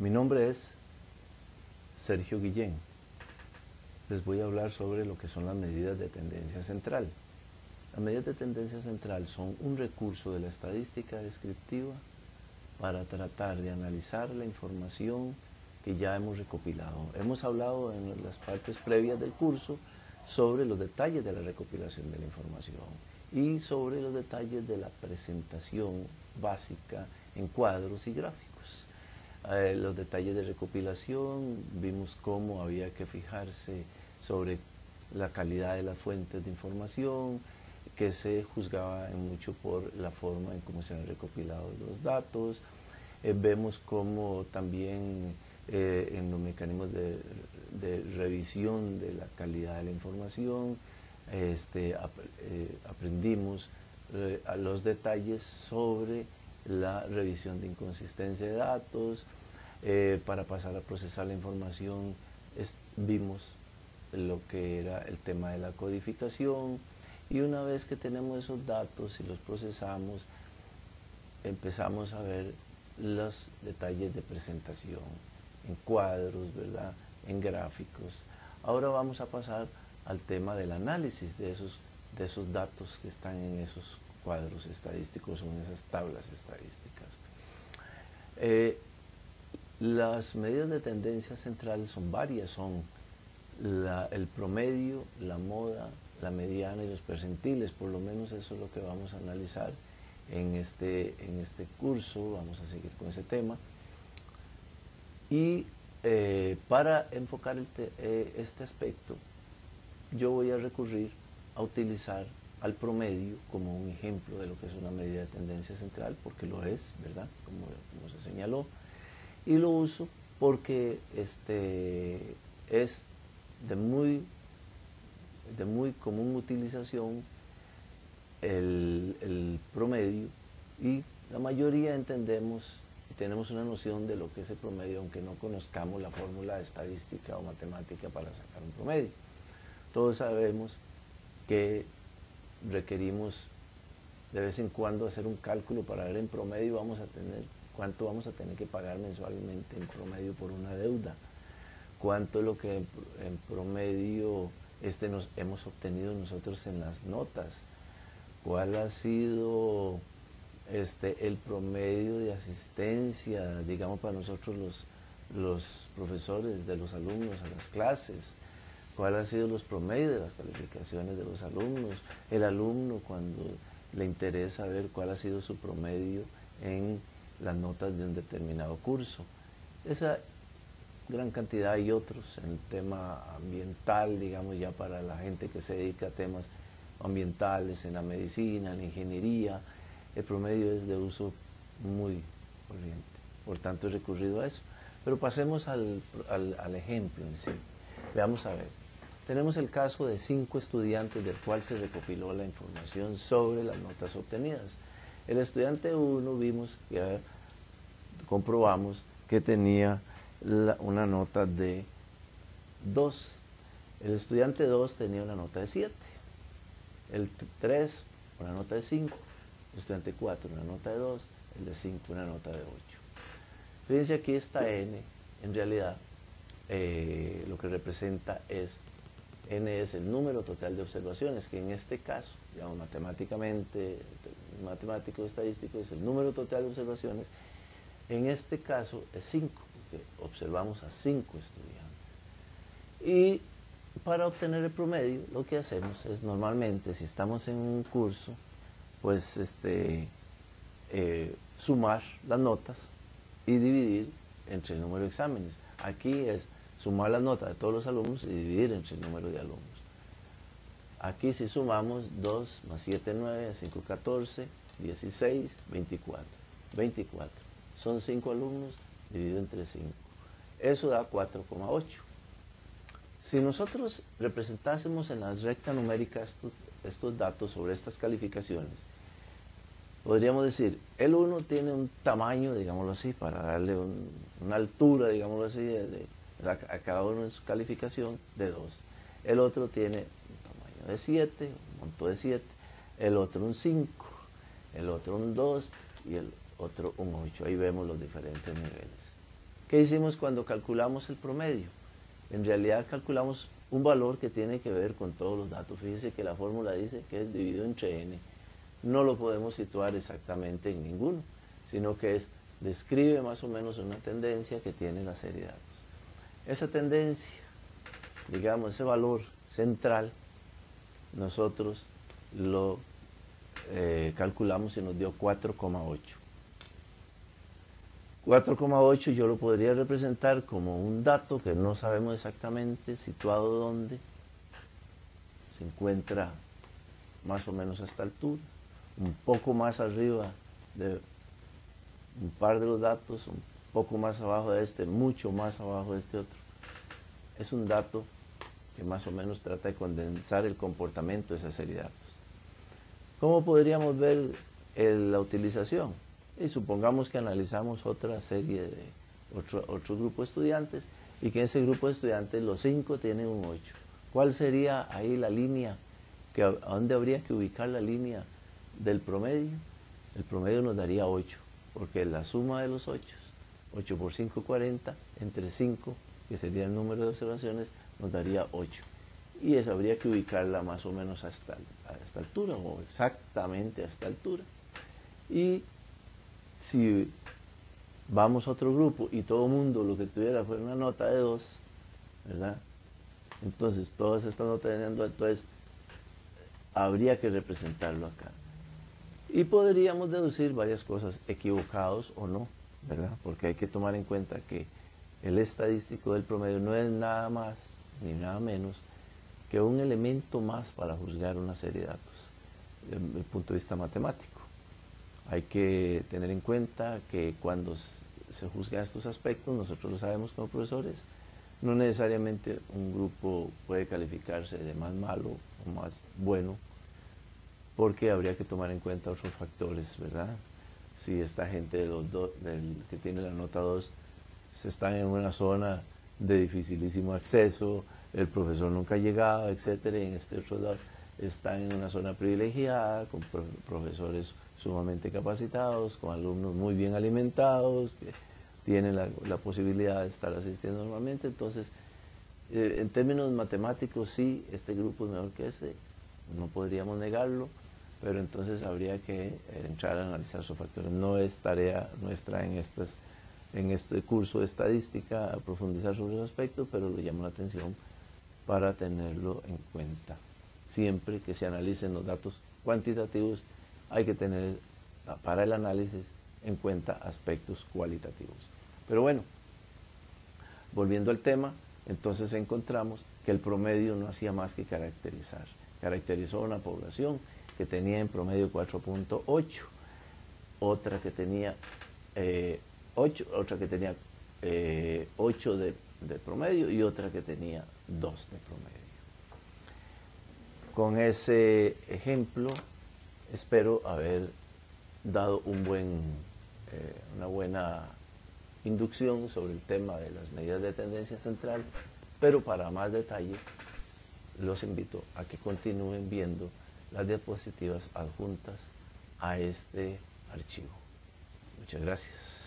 Mi nombre es Sergio Guillén. Les voy a hablar sobre lo que son las medidas de tendencia central. Las medidas de tendencia central son un recurso de la estadística descriptiva para tratar de analizar la información que ya hemos recopilado. Hemos hablado en las partes previas del curso sobre los detalles de la recopilación de la información y sobre los detalles de la presentación básica en cuadros y gráficos. Los detalles de recopilación, vimos cómo había que fijarse sobre la calidad de las fuentes de información, que se juzgaba mucho por la forma en cómo se han recopilado los datos. Vemos cómo también en los mecanismos de revisión de la calidad de la información aprendimos los detalles sobre la revisión de inconsistencia de datos. Para pasar a procesar la información vimos lo que era el tema de la codificación, y una vez que tenemos esos datos y los procesamos, empezamos a ver los detalles de presentación en cuadros, ¿verdad?, en gráficos. Ahora vamos a pasar al tema del análisis de esos datos que están en esos cuadros estadísticos o en esas tablas estadísticas. Las medidas de tendencia central son varias, son el promedio, la moda, la mediana y los percentiles. Por lo menos eso es lo que vamos a analizar en este curso. Vamos a seguir con ese tema. Y para enfocar este aspecto, yo voy a recurrir a utilizar al promedio como un ejemplo de lo que es una medida de tendencia central, porque lo es, ¿verdad?, como se señaló. Y lo uso porque es de muy común utilización el promedio, y la mayoría entendemos y tenemos una noción de lo que es el promedio, aunque no conozcamos la fórmula estadística o matemática para sacar un promedio. Todos sabemos que requerimos de vez en cuando hacer un cálculo para ver en promedio cuánto vamos a tener que pagar mensualmente en promedio por una deuda, cuánto es lo que en promedio nos hemos obtenido nosotros en las notas, cuál ha sido el promedio de asistencia, digamos, para nosotros los profesores de los alumnos a las clases, cuál ha sido los promedios de las calificaciones de los alumnos, el alumno cuando le interesa ver cuál ha sido su promedio en las notas de un determinado curso. Esa gran cantidad y otros en el tema ambiental, digamos, ya para la gente que se dedica a temas ambientales, en la medicina, en la ingeniería, el promedio es de uso muy corriente, por tanto he recurrido a eso. Pero pasemos al ejemplo en sí. Veamos a ver. Tenemos el caso de 5 estudiantes del cual se recopiló la información sobre las notas obtenidas. El estudiante 1 comprobamos que tenía una nota de 2. El estudiante 2 tenía una nota de 7. El 3 una nota de 5. El estudiante 4 una nota de 2. El de 5 una nota de 8. Fíjense, aquí está n. En realidad lo que representa n es el número total de observaciones, que en este caso, digamos, matemáticamente, matemático estadístico, es el número total de observaciones. En este caso es 5, porque observamos a 5 estudiantes. Y para obtener el promedio, lo que hacemos es, normalmente, si estamos en un curso, pues sumar las notas y dividir entre el número de exámenes. Aquí es sumar las notas de todos los alumnos y dividir entre el número de alumnos. Aquí si sumamos 2 más 7, 9, 5, 14, 16, 24. 24. Son 5 alumnos dividido entre 5. Eso da 4,8. Si nosotros representásemos en la recta numérica estos datos sobre estas calificaciones, podríamos decir, el 1 tiene un tamaño, digámoslo así, para darle una altura, digámoslo así, a cada uno en su calificación, de 2. El otro tiene un tamaño de 7, un monto de 7. El otro un 5, el otro un 2 y el otro un 8. Ahí vemos los diferentes niveles. ¿Qué hicimos cuando calculamos el promedio? En realidad calculamos un valor que tiene que ver con todos los datos. Fíjese que la fórmula dice que es dividido entre n. No lo podemos situar exactamente en ninguno, sino que describe más o menos una tendencia que tiene la serie de datos. Esa tendencia, digamos, ese valor central, nosotros lo calculamos y nos dio 4,8. 4,8 yo lo podría representar como un dato que no sabemos exactamente situado dónde. Se encuentra más o menos a esta altura, un poco más arriba de un par de los datos, un poco más abajo de este, mucho más abajo de este otro. Es un dato que más o menos trata de condensar el comportamiento de esa serie de datos. ¿Cómo podríamos ver la utilización? Y supongamos que analizamos otra serie de otro grupo de estudiantes y que en ese grupo de estudiantes los 5 tienen un 8. ¿Cuál sería ahí la línea? ¿A dónde habría que ubicar la línea del promedio? El promedio nos daría 8, porque la suma de los 8, 8 por 5, 40, entre 5, que sería el número de observaciones, nos daría 8. Y eso habría que ubicarla más o menos a esta altura, o exactamente a esta altura. Y si vamos a otro grupo y todo el mundo lo que tuviera fuera una nota de 2, ¿verdad? Entonces, todas estas notas tenían 2, entonces habría que representarlo acá. Y podríamos deducir varias cosas, equivocados o no, ¿verdad? Porque hay que tomar en cuenta que el estadístico del promedio no es nada más ni nada menos que un elemento más para juzgar una serie de datos desde el punto de vista matemático. Hay que tener en cuenta que cuando se juzgan estos aspectos, nosotros lo sabemos como profesores, no necesariamente un grupo puede calificarse de más malo o más bueno, porque habría que tomar en cuenta otros factores, ¿verdad? Si esta gente que tiene la nota 2 se están en una zona de dificilísimo acceso, el profesor nunca ha llegado, etcétera, y en este otro lado están en una zona privilegiada, con profesores sumamente capacitados, con alumnos muy bien alimentados, que tienen la posibilidad de estar asistiendo normalmente. Entonces, en términos matemáticos, sí, este grupo es mejor que este, no podríamos negarlo, pero entonces habría que entrar a analizar sus factores. No es tarea nuestra en este curso de estadística profundizar sobre esos aspectos, pero le llamo la atención para tenerlo en cuenta. Siempre que se analicen los datos cuantitativos, hay que tener para el análisis en cuenta aspectos cualitativos. Pero bueno, volviendo al tema, entonces encontramos que el promedio no hacía más que caracterizar. Caracterizó una población que tenía en promedio 4.8, otra que tenía 8, otra que tenía 8 de promedio y otra que tenía 2 de promedio. Con ese ejemplo espero haber dado una buena inducción sobre el tema de las medidas de tendencia central, pero para más detalle los invito a que continúen viendo las diapositivas adjuntas a este archivo. Muchas gracias.